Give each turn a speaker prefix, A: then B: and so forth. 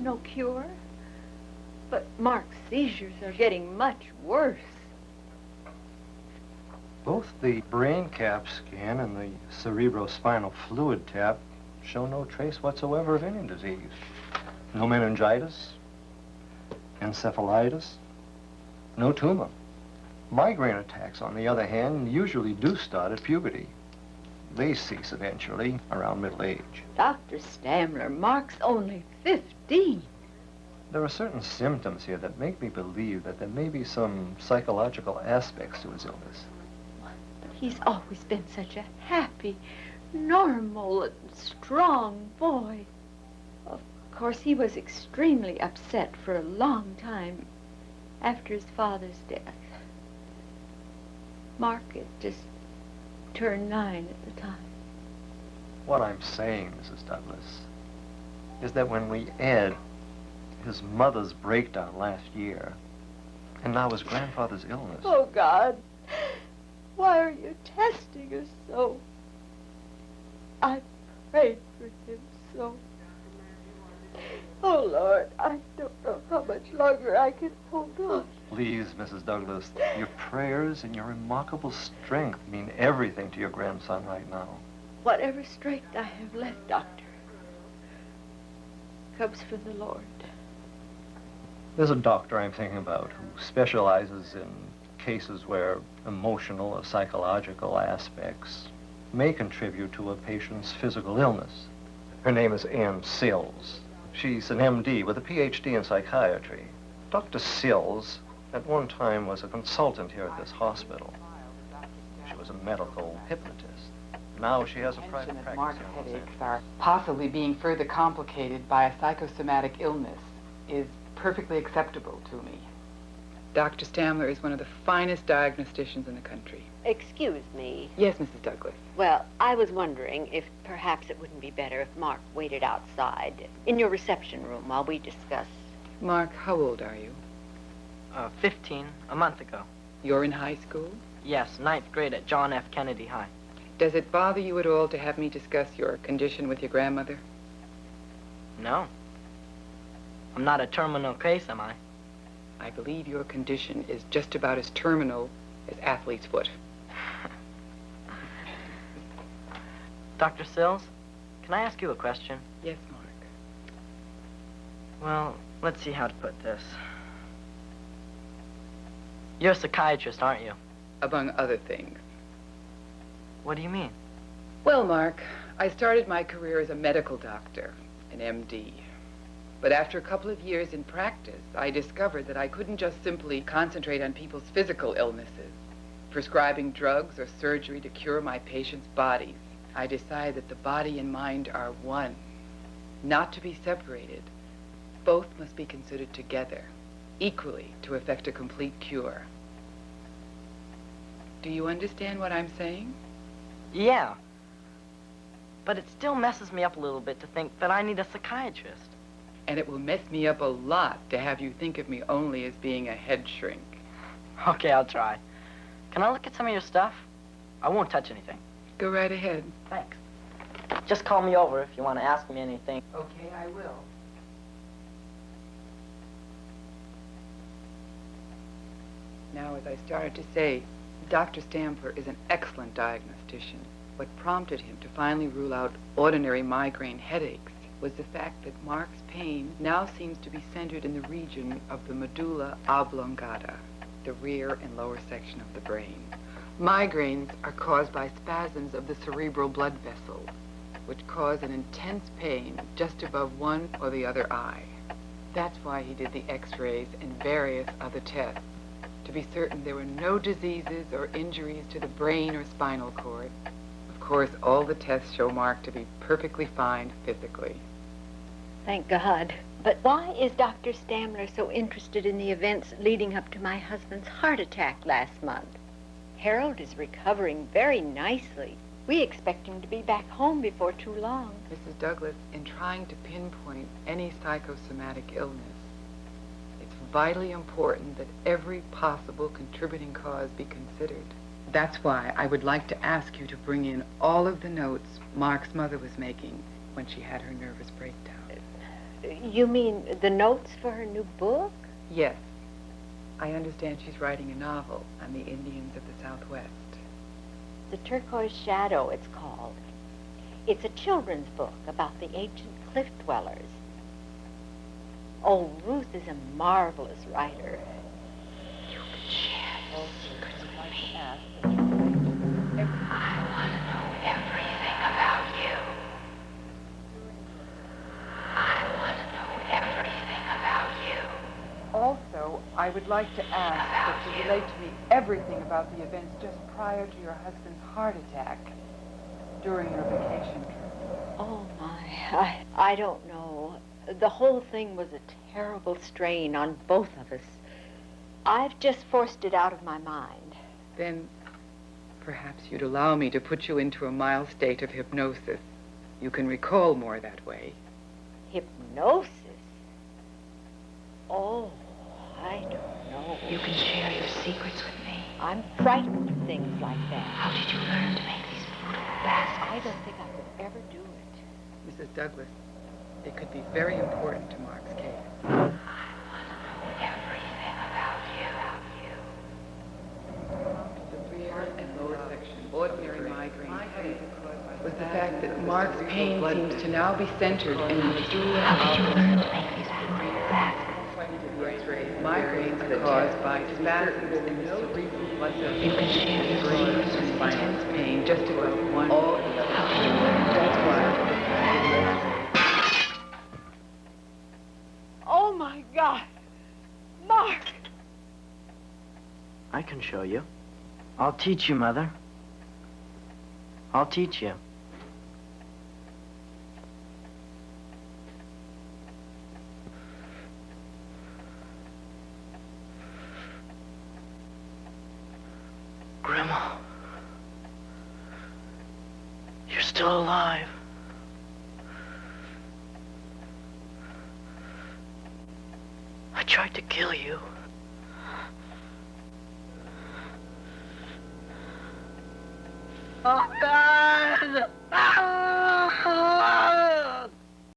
A: is no cure. But Mark's seizures are getting much worse.
B: Both the brain cap scan and the cerebrospinal fluid tap show no trace whatsoever of any disease. No meningitis, encephalitis, no tumor. Migraine attacks, on the other hand, usually do start at puberty. They cease eventually around middle age.
A: Dr. Stamler, Mark's only 15.
B: There are certain symptoms here that make me believe that there may be some psychological aspects to his illness.
A: He's always been such a happy, normal, and strong boy. Of course, he was extremely upset for a long time after his father's death. Mark had just turned 9 at the time.
B: What I'm saying, Mrs. Douglas, is that when we add his mother's breakdown last year, and now his grandfather's illness...
A: Oh, God. Why are you testing us so? I prayed for him so. Oh, Lord, I don't know how much longer I can hold on.
B: Please, Mrs. Douglas, your prayers and your remarkable strength mean everything to your grandson right now.
A: Whatever strength I have left, Doctor, comes from the Lord.
B: There's a doctor I'm thinking about who specializes in cases where emotional or psychological aspects may contribute to a patient's physical illness. Her name is Ann Sills. She's an MD with a PhD in psychiatry. Dr. Sills, at one time, was a consultant here at this hospital. She was a medical hypnotist. Now she has a private practice.
C: Mark's headaches are possibly being further complicated by a psychosomatic illness is perfectly acceptable to me. Dr. Stamler is one of the finest diagnosticians in the country.
D: Excuse me.
C: Yes, Mrs. Douglas.
D: Well, I was wondering if perhaps it wouldn't be better if Mark waited outside in your reception room while we discuss.
C: Mark, how old are you?
E: 15, a month ago.
C: You're in high school?
E: Yes, 9th grade at John F. Kennedy High.
C: Does it bother you at all to have me discuss your condition with your grandmother?
E: No. I'm not a terminal case, am I?
C: I believe your condition is just about as terminal as athlete's foot.
E: Dr. Sills, can I ask you a question?
C: Yes, Mark.
E: Well, let's see how to put this. You're a psychiatrist, aren't you?
C: Among other things.
E: What do you mean?
C: Well, Mark, I started my career as a medical doctor, an MD. But after a couple of years in practice, I discovered that I couldn't just simply concentrate on people's physical illnesses, prescribing drugs or surgery to cure my patients' bodies. I decided that the body and mind are one, not to be separated. Both must be considered together, equally, to effect a complete cure. Do you understand what I'm saying?
E: Yeah. But it still messes me up a little bit to think that I need a psychiatrist.
C: And it will mess me up a lot to have you think of me only as being a head shrink.
E: Okay, I'll try. Can I look at some of your stuff? I won't touch anything.
C: Go right ahead.
E: Thanks. Just call me over if you want to ask me anything.
C: Okay, I will. Now, as I started to say, Dr. Stamler is an excellent diagnostician. What prompted him to finally rule out ordinary migraine headaches was the fact that Mark's pain now seems to be centered in the region of the medulla oblongata, the rear and lower section of the brain. Migraines are caused by spasms of the cerebral blood vessels, which cause an intense pain just above one or the other eye. That's why he did the x-rays and various other tests, to be certain there were no diseases or injuries to the brain or spinal cord. Of course, all the tests show Mark to be perfectly fine physically.
A: Thank God. But why is Dr. Stamler so interested in the events leading up to my husband's heart attack last month? Harold is recovering very nicely. We expect him to be back home before too long.
C: Mrs. Douglas, in trying to pinpoint any psychosomatic illness, it's vitally important that every possible contributing cause be considered. That's why I would like to ask you to bring in all of the notes Mark's mother was making when she had her nervous breakdown.
A: You mean the notes for her new book?
C: Yes. I understand she's writing a novel on the Indians of the Southwest.
A: The Turquoise Shadow, it's called. It's a children's book about the ancient cliff dwellers. Oh, Ruth is a marvelous writer.
D: You can share your secrets with me. I want to know everything about you. I want to know everything about you.
C: Also, I would like to ask that you relate to me everything about the events just prior to your husband's heart attack during your vacation trip.
A: Oh, my. I don't know. The whole thing was a terrible strain on both of us. I've just forced it out of my mind.
C: Then perhaps you'd allow me to put you into a mild state of hypnosis. You can recall more that way.
A: Hypnosis? Oh, I don't know.
D: You can share your secrets with me.
A: I'm frightened of things like that.
D: How did you learn to make these beautiful baskets?
A: I don't think I could ever do it.
C: Mrs. Douglas, it could be very important to Mark's case.
D: I want to know everything about you.
C: The rear and lower section, ordinary migraine headache, was the fact that Mark's pain seems to now be centered in the medulla.
D: How did you learn to make these beautiful baskets?
C: Migraines are caused by spasms in the cerebral blood vessels.
D: You can share your secrets with me.
C: Intense pain just above one.
D: How did you learn to
C: That's why.
A: Oh, my God. Mark!
E: I can show you. I'll teach you, Mother. I'll teach you. Grandma, you're still alive. I tried to kill you.
A: Oh, God.